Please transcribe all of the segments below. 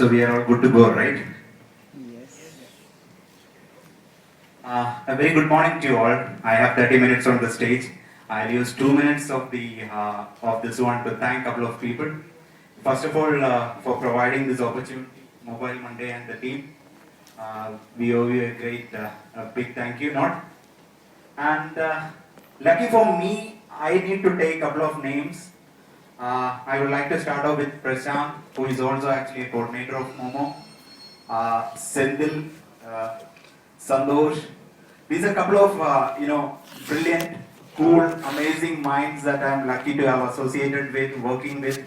So we are all good to go, right? Yes. A very good morning to you all. I have 30 minutes on the stage. I'll use 2 minutes of this one to thank a couple of people. First of all, for providing this opportunity, Mobile Monday and the team. We owe you a great, a big thank you, not? And lucky for me, I need to take a couple of names. I would like to start off with Prashant, who is also actually a coordinator of Momo. Sendil, uh, Sandosh. These are a couple of brilliant, cool, amazing minds that I'm lucky to have associated with, working with,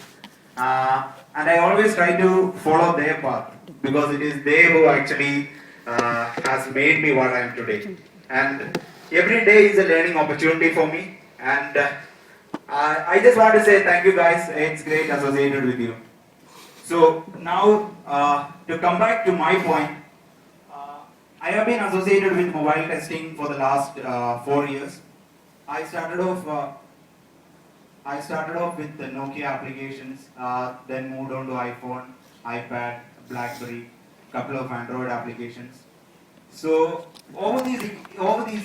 and I always try to follow their path because it is they who actually has made me what I am today. And every day is a learning opportunity for me. And I just want to say thank you guys. It's great associated with you. So now, to come back to my point, I have been associated with mobile testing for the last 4 years. I started off. I started off with the Nokia applications, then moved on to iPhone, iPad, BlackBerry, couple of Android applications. So over these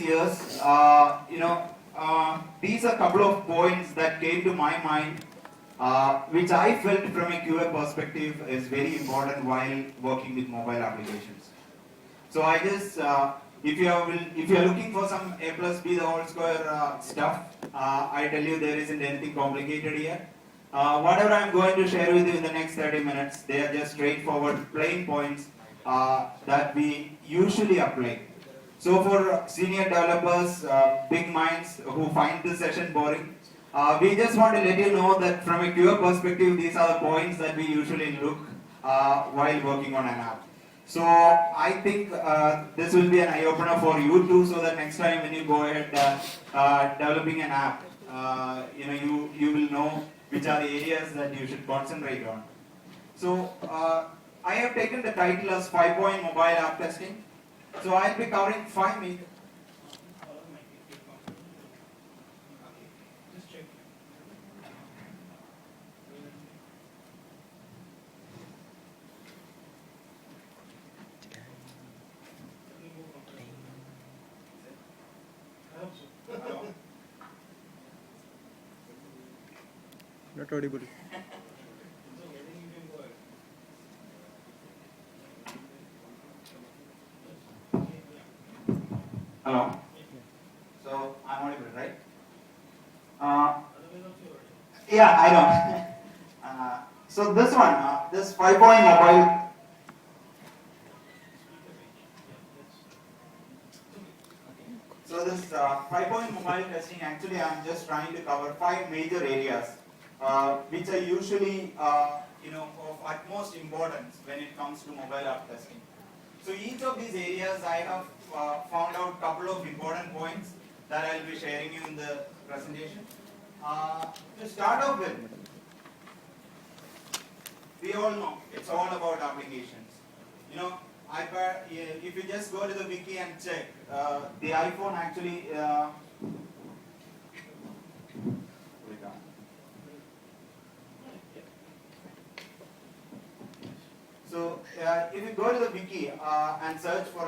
years, these are a couple of points that came to my mind, which I felt from a QA perspective is very important while working with mobile applications. So I just, if you are looking for some A plus B the whole square stuff, I tell you there isn't anything complicated here. Whatever I'm going to share with you in the next 30 minutes, they are just straightforward plain points that we usually apply. So for senior developers, big minds who find this session boring, we just want to let you know that from a QA perspective, these are the points that we usually look while working on an app. So I think this will be an eye-opener for you too, so that next time when you go ahead developing an app, you will know which are the areas that you should concentrate on. So I have taken the title as 5-point mobile app testing. So I'll be covering 5 major. Not audible. Hello. So I'm audible, right? Uh, yeah, I know. So this one, this 5-point mobile. So this 5-point mobile testing, actually I'm just trying to cover 5 major areas, which are usually of utmost importance when it comes to mobile app testing. So each of these areas I have found out a couple of important points that I will be sharing you in the presentation. To start off with, we all know it's all about applications. iPad, if you just go to the wiki and check, the iPhone actually so if you go to the wiki and search for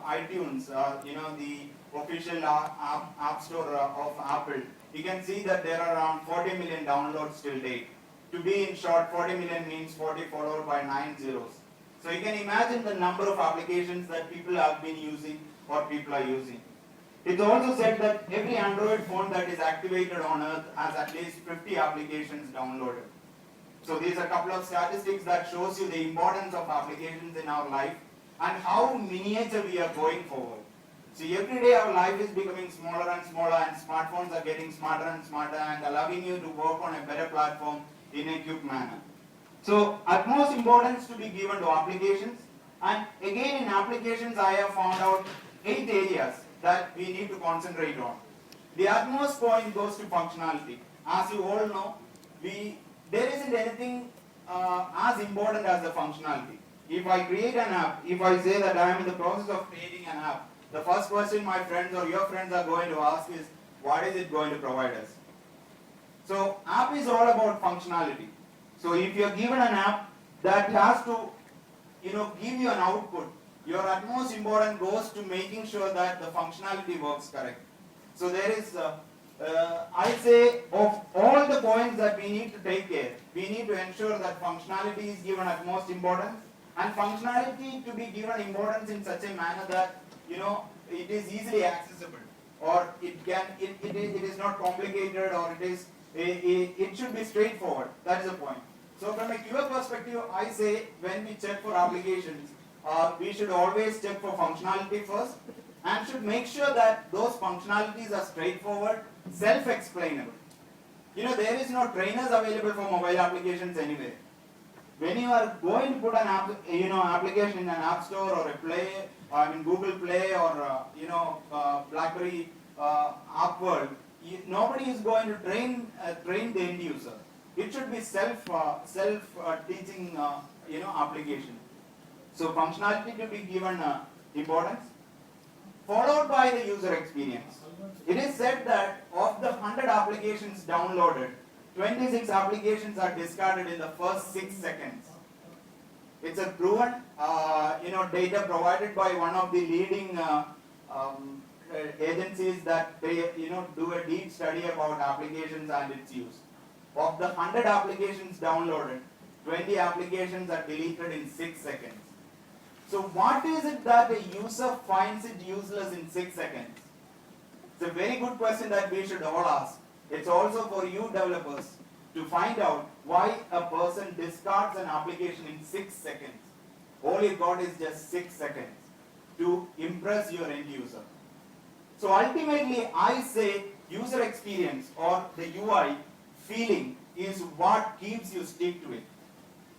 iTunes, the official app store of Apple, you can see that there are around 40 million downloads till date. To be in short, 40 million means 40 followed by 9 zeros. So you can imagine the number of applications that people have been using or people are using. It's also said that every Android phone that is activated on Earth has at least 50 applications downloaded. So these are a couple of statistics that shows you the importance of applications in our life and how miniature we are going forward. So every day our life is becoming smaller and smaller, and smartphones are getting smarter and smarter and allowing you to work on a better platform in a quick manner. So utmost importance to be given to applications, and again in applications I have found out 8 areas that we need to concentrate on. The utmost point goes to functionality. As you all know, there isn't anything as important as the functionality. If I create an app, if I say that I am in the process of creating an app, the first question my friends or your friends are going to ask is, what is it going to provide us? So app is all about functionality. So if you are given an app that has to give you an output, your utmost importance goes to making sure that the functionality works correct. So there is, I say, of all the points that we need to take care, we need to ensure that functionality is given utmost importance, and functionality to be given importance in such a manner that it is easily accessible, or it is not complicated, or it should be straightforward. That is the point. So from a QA perspective, I say when we check for applications, we should always check for functionality first, and should make sure that those functionalities are straightforward, self-explainable. There is no trainers available for mobile applications anywhere. When you are going to put an application in an app store or Google Play or BlackBerry App World, nobody is going to train the end user. It should be self-teaching application. So functionality to be given importance, followed by the user experience. It is said that of the 100 applications downloaded, 26 applications are discarded in the first 6 seconds. It's a proven data provided by one of the leading agencies that they do a deep study about applications and its use. Of the 100 applications downloaded, 20 applications are deleted in 6 seconds. So what is it that a user finds it useless in 6 seconds? It's a very good question that we should all ask. It's also for you developers to find out why a person discards an application in 6 seconds. All you got is just 6 seconds to impress your end user. So ultimately, I say user experience or the UI feeling is what keeps you stick to it.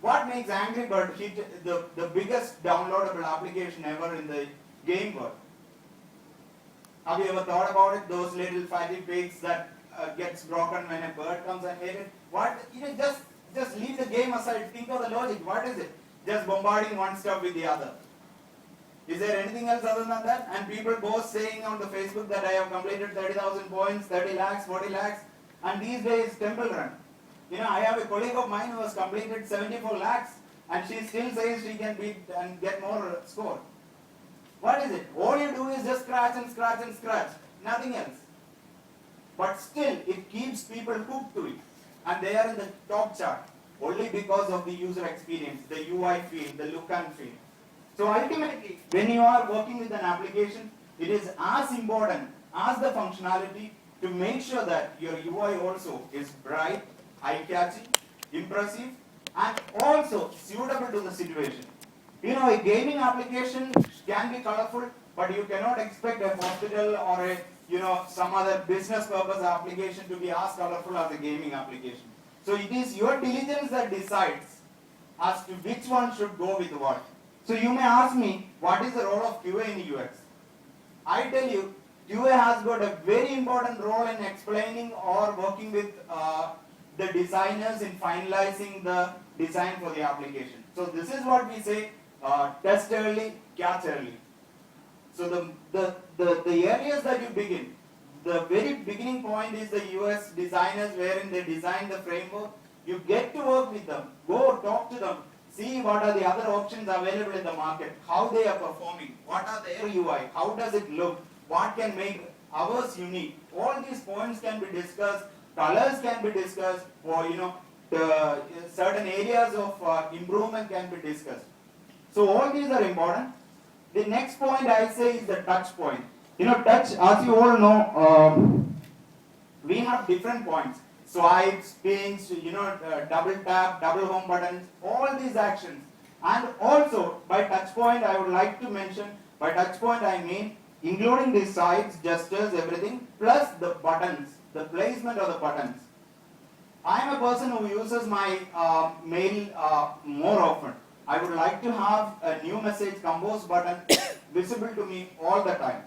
What makes Angry Bird hit the biggest downloadable application ever in the game world? Have you ever thought about it? Those little fatty pigs that gets broken when a bird comes and hits it. What? Just leave the game aside. Think of the logic. What is it? Just bombarding one stuff with the other. Is there anything else other than that? And people both saying on the Facebook that I have completed 30,000 points, 30 lakhs, 40 lakhs, and these days Temple Run. I have a colleague of mine who has completed 74 lakhs, and she still says she can beat and get more score. What is it? All you do is just scratch and scratch and scratch. Nothing else. But still, it keeps people hooked to it. And they are in the top chart. Only because of the user experience, the UI feel, the look and feel. So ultimately, when you are working with an application, it is as important as the functionality to make sure that your UI also is bright, eye-catching, impressive, and also suitable to the situation. A gaming application can be colorful, but you cannot expect a hospital or some other business purpose application to be as colorful as a gaming application. So it is your diligence that decides as to which one should go with what. So you may ask me, what is the role of QA in UX? I tell you, QA has got a very important role in explaining or working with the designers in finalizing the design for the application. So this is what we say, test early, catch early. So the areas that you begin, the very beginning point is the UX designers wherein they design the framework. You get to work with them, go talk to them, see what are the other options available in the market, how they are performing, what are their UI, how does it look, what can make ours unique. All these points can be discussed, colors can be discussed, or the certain areas of improvement can be discussed. So all these are important. The next point I say is the touch point. Touch, as you all know, we have different points. Swipes, pins, double tap, double home buttons, all these actions. And also, by touch point, I would like to mention, by touch point I mean, including the sides, gestures, everything, plus the buttons, the placement of the buttons. I am a person who uses my mail more often. I would like to have a new message compose button visible to me all the time.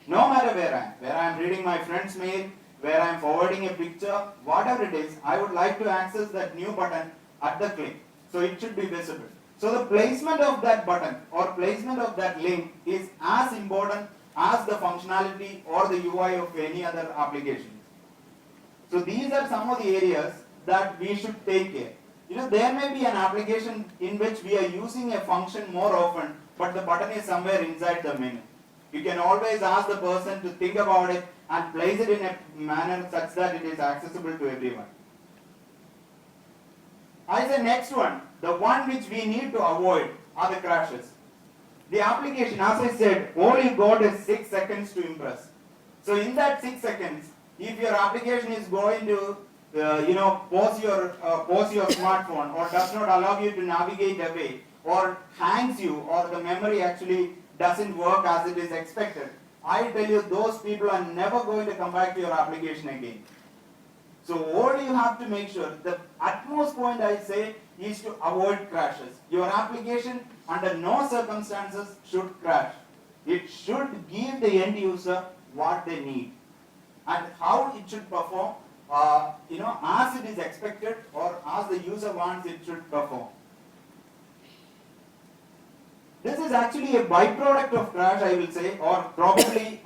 No matter where I am reading my friend's mail, where I am forwarding a picture, whatever it is, I would like to access that new button at the click. So it should be visible. So the placement of that button or placement of that link is as important as the functionality or the UI of any other application. So these are some of the areas that we should take care. there may be an application in which we are using a function more often, but the button is somewhere inside the menu. You can always ask the person to think about it and place it in a manner such that it is accessible to everyone. I say next one, the one which we need to avoid are the crashes. The application, as I said, all you got is 6 seconds to impress. So in that 6 seconds, if your application is going to pause your smartphone or does not allow you to navigate away or hangs you or the memory actually doesn't work as it is expected, I tell you those people are never going to come back to your application again. So all you have to make sure, the utmost point I say is to avoid crashes. Your application under no circumstances should crash. It should give the end user what they need and how it should perform, as it is expected or as the user wants it should perform. This is actually a byproduct of crash, I will say, or probably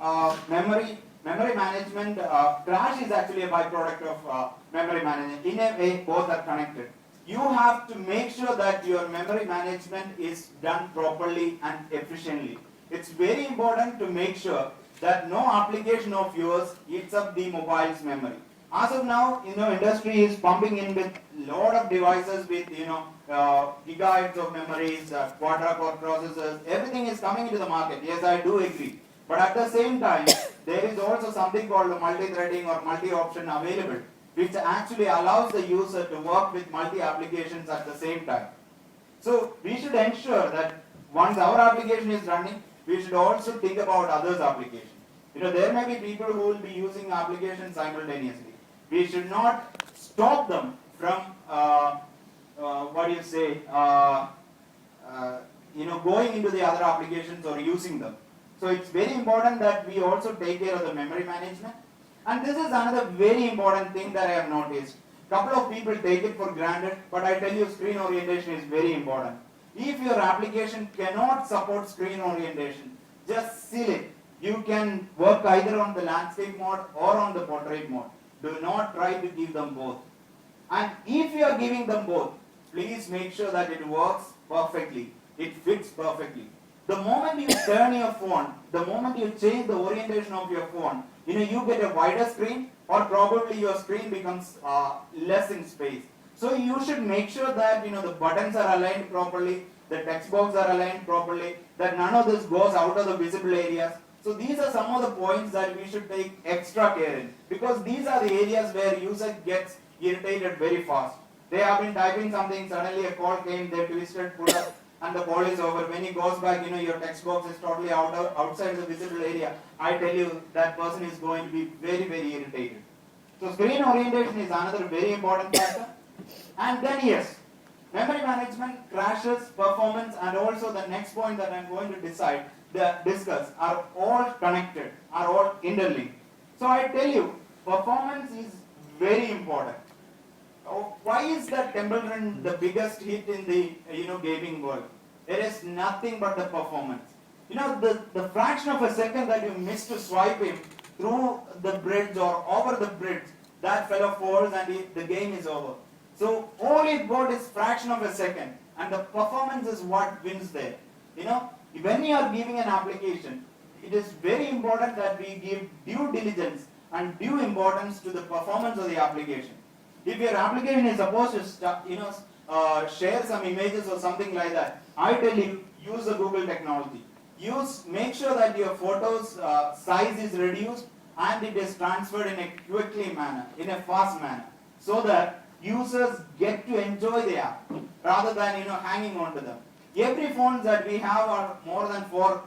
memory management. Crash is actually a byproduct of memory management. In a way, both are connected. You have to make sure that your memory management is done properly and efficiently. It's very important to make sure that no application of yours eats up the mobile's memory. As of now, industry is pumping in with lot of devices with gigabytes of memories, quadra-core processors. Everything is coming into the market. Yes, I do agree. But at the same time, there is also something called multi-threading or multi-option available, which actually allows the user to work with multi-applications at the same time. So we should ensure that once our application is running, we should also think about others' applications. There may be people who will be using applications simultaneously. We should not stop them from, going into the other applications or using them. So it's very important that we also take care of the memory management. And this is another very important thing that I have noticed. Couple of people take it for granted, but I tell you screen orientation is very important. If your application cannot support screen orientation, just seal it. You can work either on the landscape mode or on the portrait mode. Do not try to give them both. And if you are giving them both, please make sure that it works perfectly. It fits perfectly. The moment you turn your phone, the moment you change the orientation of your phone, you get a wider screen or probably your screen becomes less in space. So you should make sure that the buttons are aligned properly, the text box are aligned properly, that none of this goes out of the visible areas. So these are some of the points that we should take extra care in, because these are the areas where user gets irritated very fast. They have been typing something, suddenly a call came, they twisted, put up, and the call is over. When he goes back, your text box is totally outside the visible area. I tell you, that person is going to be very, very irritated. So screen orientation is another very important factor. And then yes, memory management, crashes, performance, and also the next point that I am going to discuss are all connected, are all interlinked. So I tell you, performance is very important. Why is that Temple Run the biggest hit in the gaming world? There is nothing but the performance. The fraction of a second that you miss to swipe him through the bridge or over the bridge, that fellow falls and the game is over. So all it got is fraction of a second, and the performance is what wins there. When you are giving an application, it is very important that we give due diligence and due importance to the performance of the application. If your application is supposed to share some images or something like that, I tell you, use the Google technology. Make sure that your photos size is reduced and it is transferred in a quickly manner, in a fast manner, so that users get to enjoy the app rather than hanging on to them. Every phones that we have are more than 4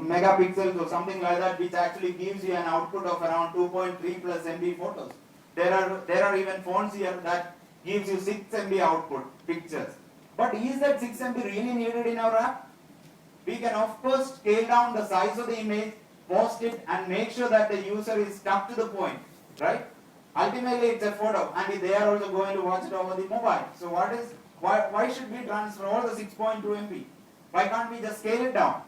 megapixels or something like that, which actually gives you an output of around 2.3 plus MB photos. There are even phones here that gives you 6 MB output pictures. But is that 6 MB really needed in our app? We can of course scale down the size of the image, post it, and make sure that the user is stuck to the point, right? Ultimately it's a photo and they are also going to watch it over the mobile. So why should we transfer all the 6.2 MB? Why can't we just scale it down?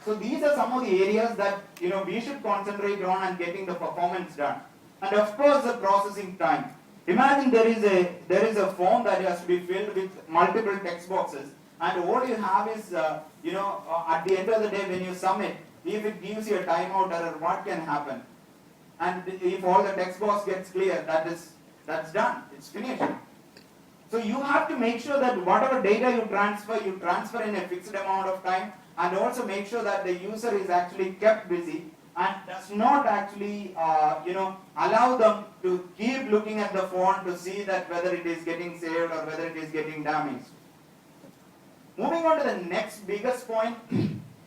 So these are some of the areas that we should concentrate on and getting the performance done. And of course the processing time. Imagine there is a form that has to be filled with multiple text boxes, and all you have is at the end of the day when you submit, if it gives you a timeout error, what can happen? And if all the text box gets clear, that's done. It's finished. So you have to make sure that whatever data you transfer in a fixed amount of time, and also make sure that the user is actually kept busy and does not actually allow them to keep looking at the phone to see that whether it is getting saved or whether it is getting damaged. Moving on to the next biggest point,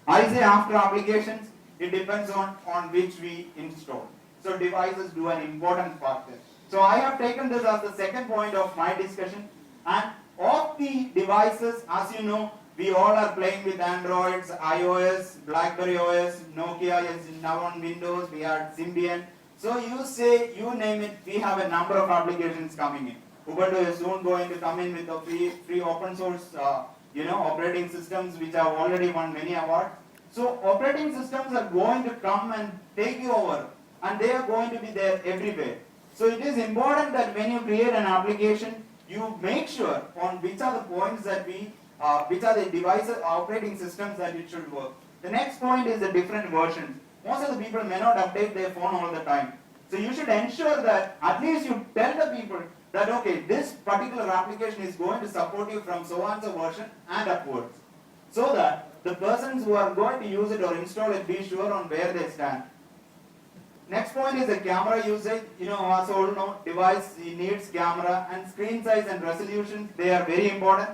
I say after applications, it depends on which we install. So devices do an important part there. So I have taken this as the second point of my discussion, and of the devices, as you know, we all are playing with Androids, iOS, BlackBerry OS, Nokia is now on Windows, we have Symbian. So you say, you name it, we have a number of applications coming in. Ubuntu is soon going to come in with the free open source operating systems which have already won many awards. So operating systems are going to come and take you over, and they are going to be there everywhere. So it is important that when you create an application, you make sure on which are the points that which are the devices, operating systems that it should work. The next point is the different versions. Most of the people may not update their phone all the time. So you should ensure that at least you tell the people that okay, this particular application is going to support you from so and so version and upwards. So that the persons who are going to use it or install it be sure on where they stand. Next point is the camera usage. As all know, device needs camera, and screen size and resolution, they are very important.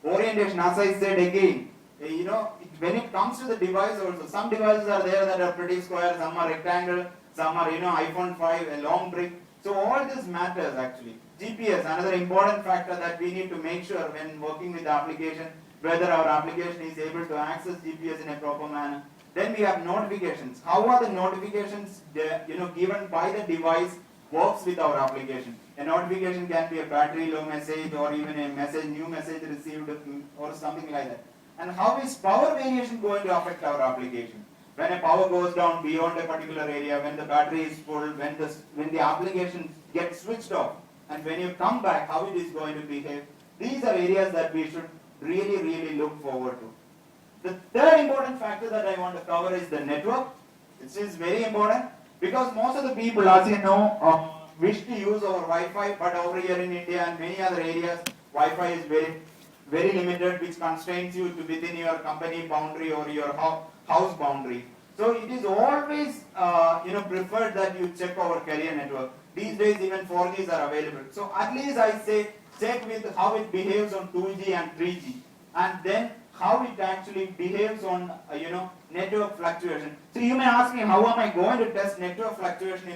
Orientation, as I said again, when it comes to the device also, some devices are there that are pretty square, some are rectangle, some are iPhone 5, a long brick. So all this matters actually. GPS, another important factor that we need to make sure when working with the application, whether our application is able to access GPS in a proper manner. Then we have notifications. How are the notifications given by the device works with our application? A notification can be a battery low message or even a new message received or something like that. And how is power variation going to affect our application? When a power goes down beyond a particular area, when the battery is full, when the application gets switched off, and when you come back, how it is going to behave. These are areas that we should really look forward to. The third important factor that I want to cover is the network. This is very important because most of the people, as you know, wish to use our Wi-Fi, but over here in India and many other areas, Wi-Fi is very limited, which constrains you to within your company boundary or your house boundary. So it is always preferred that you check our carrier network. These days even 4Gs are available. So at least I say check with how it behaves on 2G and 3G, and then how it actually behaves on network fluctuation. So you may ask me, how am I going to test network fluctuation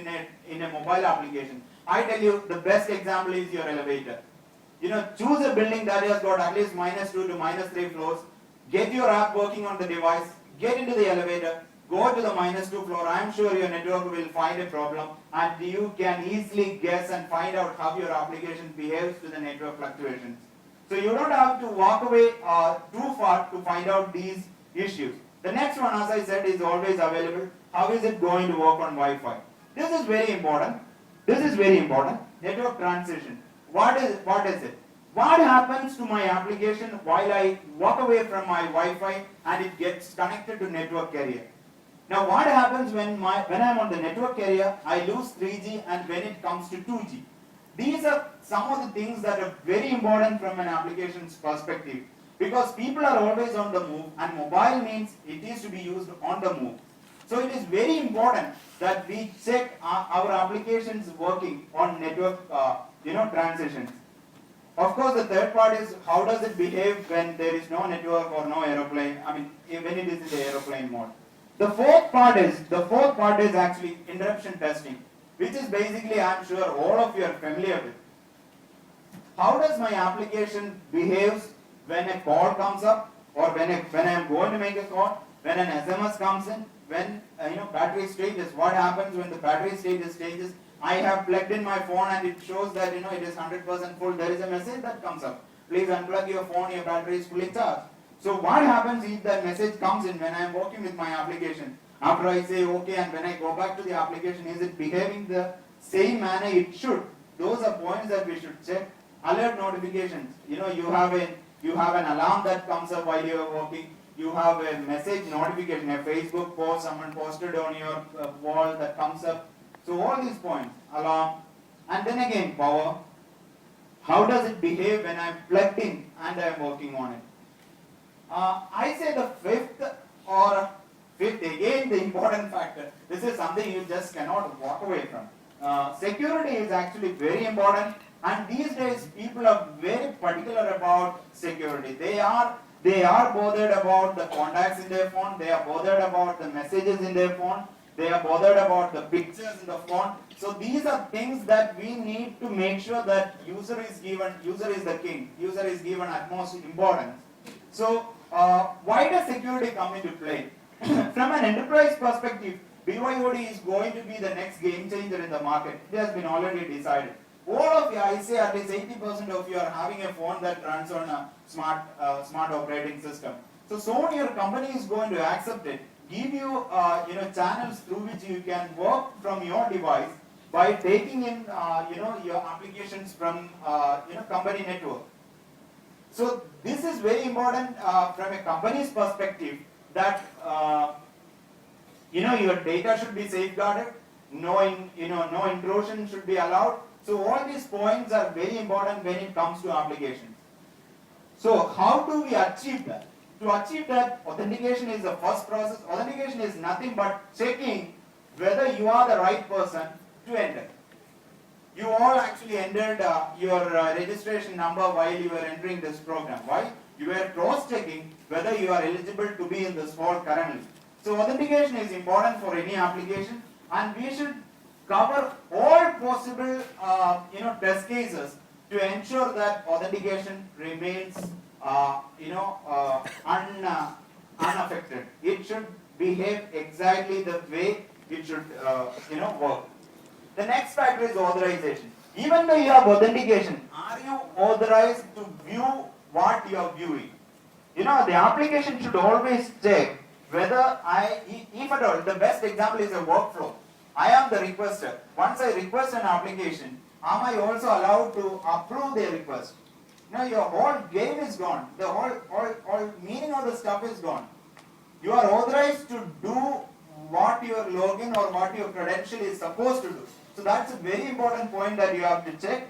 in a mobile application? I tell you, the best example is your elevator. Choose a building that has got at least -2 to -3 floors, get your app working on the device, get into the elevator, go to the -2 floor. I am sure your network will find a problem, and you can easily guess and find out how your application behaves to the network fluctuations. So you don't have to walk away too far to find out these issues. The next one, as I said, is always available. How is it going to work on Wi-Fi? This is very important. Network transition. What is it? What happens to my application while I walk away from my Wi-Fi and it gets connected to network carrier? Now what happens when I'm on the network carrier, I lose 3G, and when it comes to 2G? These are some of the things that are very important from an application's perspective, because people are always on the move, and mobile means it is to be used on the move. So it is very important that we check our applications working on network transitions. Of course, the third part is how does it behave when there is no network or no aeroplane, when it is in the aeroplane mode. The fourth part is actually interruption testing, which is basically, I'm sure all of you are familiar with. How does my application behaves when a call comes up, or when I am going to make a call, when an SMS comes in, when battery stages? What happens when the battery stages? I have plugged in my phone and it shows that it is 100% full. There is a message that comes up. Please unplug your phone, your battery is fully charged. So what happens if that message comes in when I am working with my application? After I say okay, and when I go back to the application, is it behaving the same manner it should? those are points that we should check. Alert notifications. You know, you have an alarm that comes up while you are working. You have a message notification, a Facebook post someone posted on your wall that comes up. So all these points, alarm, and then again power. How does it behave when I'm plugged in and I'm working on it? I say the fifth again, the important factor. This is something you just cannot walk away from. Security is actually very important, and these days people are very particular about security. They are bothered about the contacts in their phone. They are bothered about the messages in their phone. They are bothered about the pictures in the phone. So these are things that we need to make sure that user is the king. User is given utmost importance. So why does security come into play? From an enterprise perspective, BYOD is going to be the next game changer in the market. It has been already decided. All of you, I say at least 80% of you are having a phone that runs on a smart operating system. So soon your company is going to accept it, give you channels through which you can work from your device by taking in your applications from company network. So this is very important from a company's perspective that your data should be safeguarded, no intrusion should be allowed. So all these points are very important when it comes to applications. So how do we achieve that? To achieve that, authentication is the first process. Authentication is nothing but checking whether you are the right person to enter. You all actually entered your registration number while you were entering this program. Why? You were cross-checking whether you are eligible to be in this hall currently. So authentication is important for any application, and we should cover all possible test cases to ensure that authentication remains unaffected. It should behave exactly the way it should work. The next factor is authorization. Even though you have authentication, are you authorized to view what you are viewing? The application should always check whether if at all, the best example is a workflow. I am the requester. Once I request an application, am I also allowed to approve the request? Your whole game is gone. The whole meaning of the stuff is gone. You are authorized to do what your login or what your credential is supposed to do. So that's a very important point that you have to check.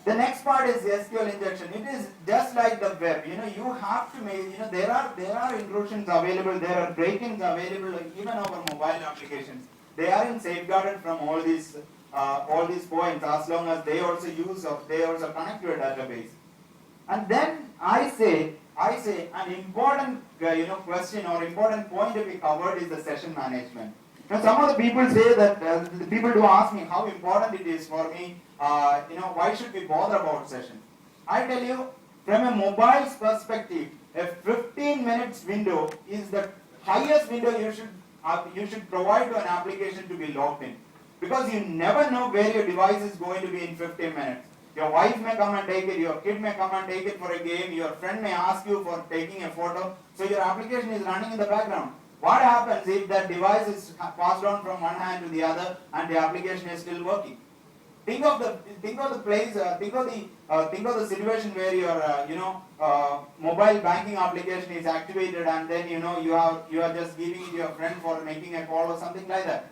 The next part is SQL injection. It is just like the web. You have to make, there are intrusions available, there are break-ins available, even over mobile applications. They are safeguarded from all these points as long as they also connect to a database. And then I say an important question or important point to be covered is the session management. Now some of the people say that the people do ask me how important it is for me. Why should we bother about sessions? I tell you, from a mobile's perspective, a 15 minutes window is the highest window you should provide to an application to be logged in. Because you never know where your device is going to be in 15 minutes. Your wife may come and take it, your kid may come and take it for a game, your friend may ask you for taking a photo, so your application is running in the background. What happens if that device is passed on from one hand to the other and the application is still working? Think of the situation where your mobile banking application is activated and then you are just giving it to your friend for making a call or something like that.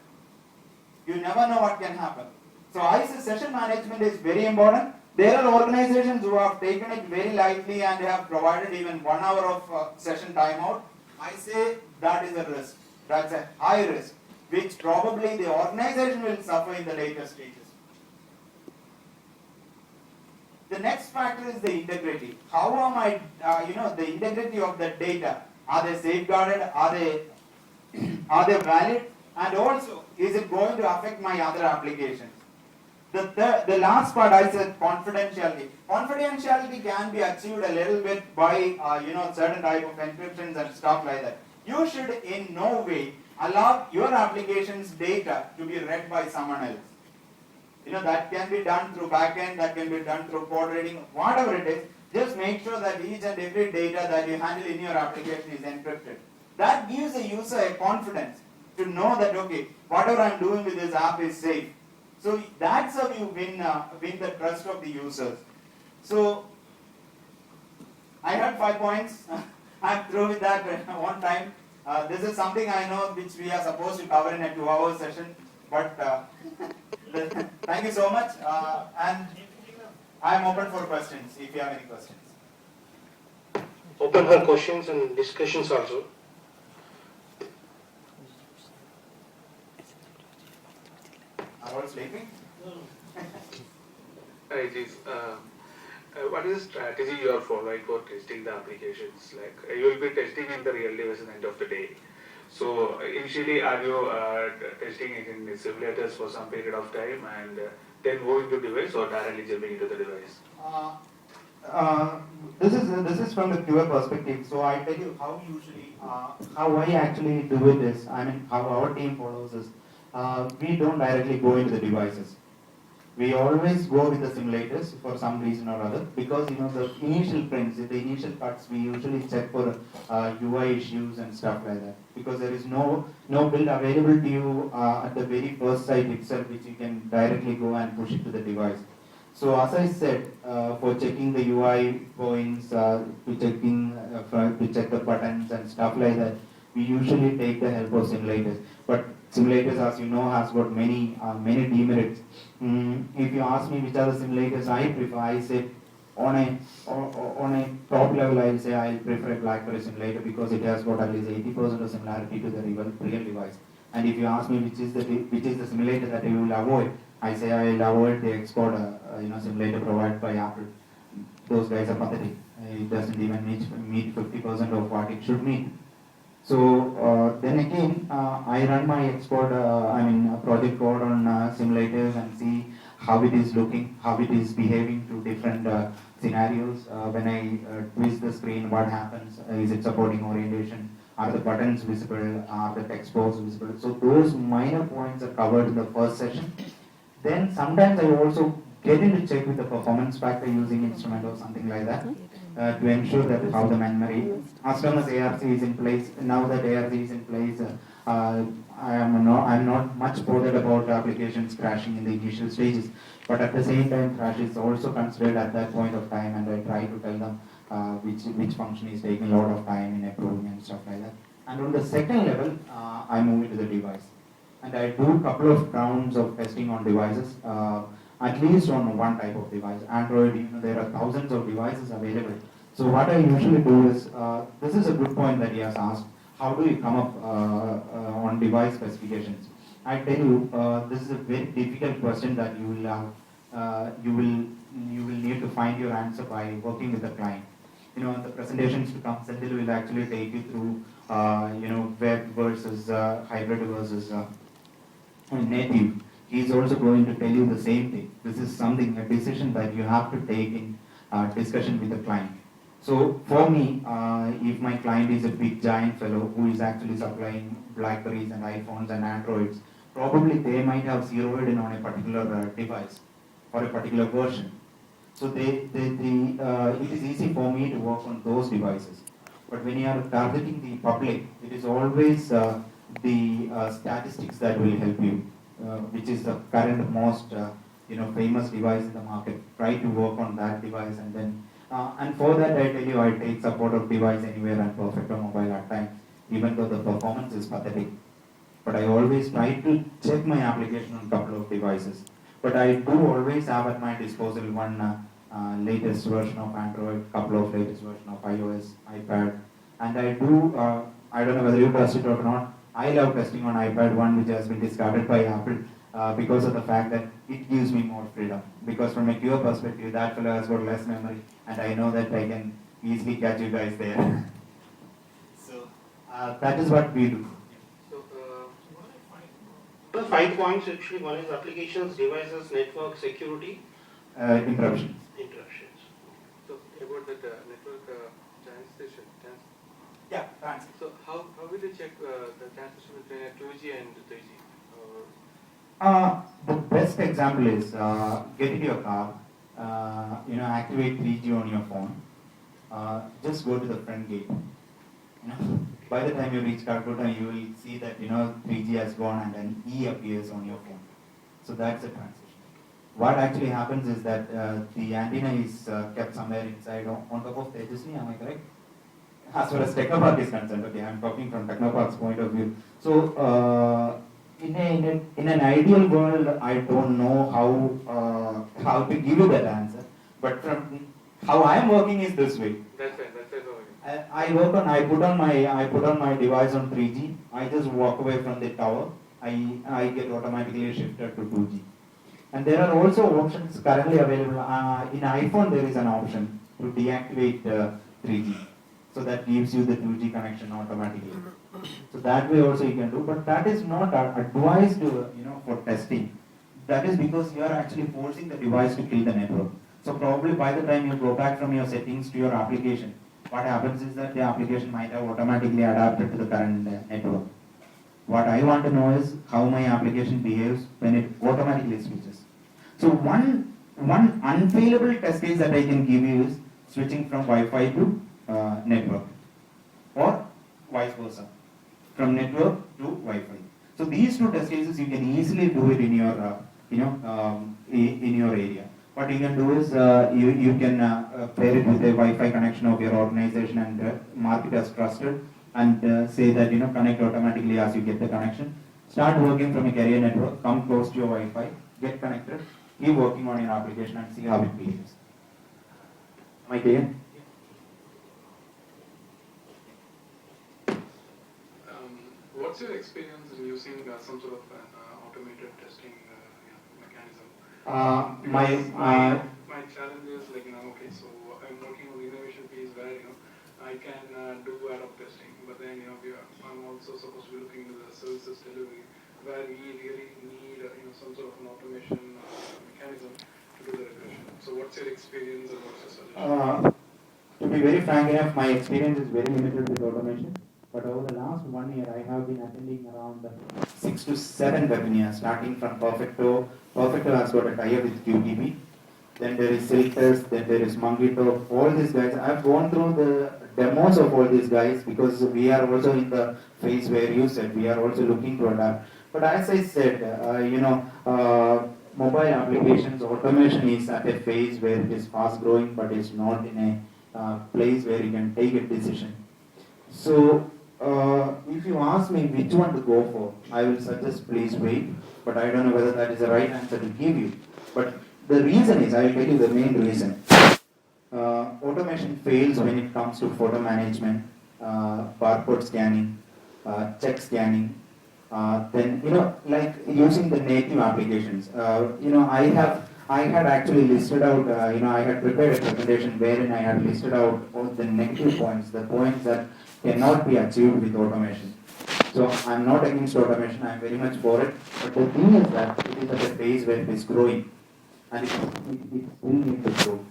You never know what can happen. So I say session management is very important. There are organizations who have taken it very lightly and have provided even 1 hour of session timeout. I say that is a risk. That's a high risk, which probably the organization will suffer in the later stages. The next factor is the integrity. How am I, the integrity of the data? Are they safeguarded? Are they valid? And also, is it going to affect my other applications? The last part I said confidentiality. Confidentiality can be achieved a little bit by certain type of encryptions and stuff like that. You should in no way allow your application's data to be read by someone else. That can be done through backend, that can be done through code reading, whatever it is. Just make sure that each and every data that you handle in your application is encrypted. That gives the user a confidence to know that, okay, whatever I'm doing with this app is safe. So that's how you win the trust of the users. So I had 5 points. I'm through with that one time. This is something I know which we are supposed to cover in a 2-hour session, but thank you so much. And I'm open for questions if you have any questions. Open for questions and discussions also. Are all sleeping? Hi, Jeez. What is the strategy you are following for testing the applications? Like you will be testing in the real device at the end of the day. So initially, are you testing in simulators for some period of time and then moving to device or directly jumping into the device? This is from the QA perspective. So I tell you how usually how I actually do it is, I mean how our team follows is, we don't directly go into the devices. We always go with the simulators for some reason or other, because you know the initial prints, the initial cuts, we usually check for UI issues and stuff like that, because there is no build available to you at the very first site itself, which you can directly go and push it to the device. So as I said, for checking the UI points, to check the buttons and stuff like that, we usually take the help of simulators. But simulators, as you know, has got many demerits. If you ask me which are the simulators I prefer, I say on a top level, I'll say I prefer a BlackBerry simulator because it has got at least 80% of similarity to the real device. And if you ask me which is the simulator that you will avoid, I say I will avoid the Xcode simulator provided by Apple. Those guys are pathetic. It doesn't even meet 50% of what it should meet. So then again, I run my Xcode, project code on simulators and see how it is looking, how it is behaving to different scenarios. When I twist the screen, what happens? Is it supporting orientation? Are the buttons visible? Are the text box visible? So those minor points are covered in the first session. Then sometimes I also get into check with the performance factor using instrument or something like that to ensure that how the memory, as long as ARC is in place, now that ARC is in place, I'm not much bothered about applications crashing in the initial stages. But at the same time, crash is also considered at that point of time, and I try to tell them which function is taking a lot of time in approving and stuff like that. And on the second level, I move into the device. And I do a couple of rounds of testing on devices, at least on one type of device. Android, there are thousands of devices available. So what I usually do is, this is a good point that he has asked, how do you come up on device specifications? I tell you, this is a very difficult question that you will need to find your answer by working with the client. The presentations to come, Senthil will actually take you through, web versus hybrid versus native. He is also going to tell you the same thing. This is something, a decision that you have to take in discussion with the client. So for me, if my client is a big giant fellow who is actually supplying Blackberries and iPhones and Androids, probably they might have zeroed in on a particular device or a particular version. So it is easy for me to work on those devices. But when you are targeting the public, it is always the statistics that will help you, which is the current most famous device in the market. Try to work on that device, and then and for that I tell you, I take support of device anywhere and Perfecto Mobile at times, even though the performance is pathetic. But I always try to check my application on a couple of devices. But I do always have at my disposal one latest version of Android, couple of latest version of iOS, iPad, and I do. I don't know whether you trust it or not. I love testing on iPad 1, which has been discarded by Apple because of the fact that it gives me more freedom. Because from a QA perspective, that fellow has got less memory, and I know that I can easily catch you guys there. So that is what we do. The 5 points actually, one is applications, devices, network, security. Interruptions. Interruptions. So about that network transition. Yeah, thanks. So how will you check the transition between 2G and 3G? The best example is get into your car, activate 3G on your phone. Just go to the front gate. By the time you reach Calcutta, you will see that 3G has gone and an E appears on your phone. So that's the transition. What actually happens is that the antenna is kept somewhere inside on top of Tejasvi, am I correct? As far as Technopark is concerned, okay, I'm talking from Technopark's point of view. So, in an ideal world, I don't know how to give you that answer, but from how I am working is this way. That's fine. That's fine. I put on my device on 3G. I just walk away from the tower. I get automatically shifted to 2G. And there are also options currently available. In iPhone, there is an option to deactivate 3G. So that gives you the 2G connection automatically. So that way also you can do, but that is not advised, for testing. That is because you are actually forcing the device to kill the network. So probably by the time you go back from your settings to your application, what happens is that the application might have automatically adapted to the current network. What I want to know is how my application behaves when it automatically switches. So one unfailable test case that I can give you is switching from Wi-Fi to network, or vice versa, from network to Wi-Fi. So these two test cases you can easily do it in your in your area. What you can do is you can pair it with a Wi-Fi connection of your organization and mark it as trusted, and say that connect automatically as you get the connection. Start working from a carrier network, come close to your Wi-Fi, get connected, keep working on your application and see how it behaves. Am I clear? What's your experience in using some sort of an automated testing mechanism? My challenge is okay, so I'm working on the innovation piece where I can do ad hoc testing, but then I'm also supposed to be looking into the services delivery where we really need some sort of an automation mechanism to do the regression. So what's your experience and what's your solution? To be very frank enough, my experience is very limited with automation. But over the last 1 year, I have been attending around 6 to 7 webinars, starting from Perfecto. Perfecto has got a tie-up with QTP. Then there is Silktest, then there is Mangito. All these guys, I have gone through the demos of all these guys because we are also in the phase where you said we are also looking to adapt. But as I said, mobile applications automation is at a phase where it is fast growing, but it's not in a place where you can take a decision. So, if you ask me which one to go for, I will suggest please wait, but I don't know whether that is the right answer to give you. But the reason is, I will tell you the main reason. Automation fails when it comes to photo management, barcode scanning, check scanning, then, like using the native applications. I had actually listed out, I had prepared a presentation wherein I had listed out all the negative points, the points that cannot be achieved with automation. So I'm not against automation, I'm very much for it. But the thing is that it is at a phase where it is growing, and it still needs to grow.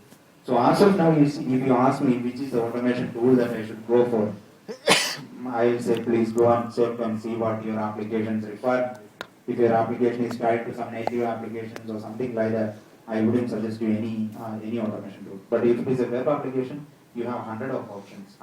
So as of now, if you ask me which is the automation tool that I should go for, I will say please go and check and see what your applications require. If your application is tied to some native applications or something like that, I wouldn't suggest you any automation tool. But if it is a web application, you have hundreds of options.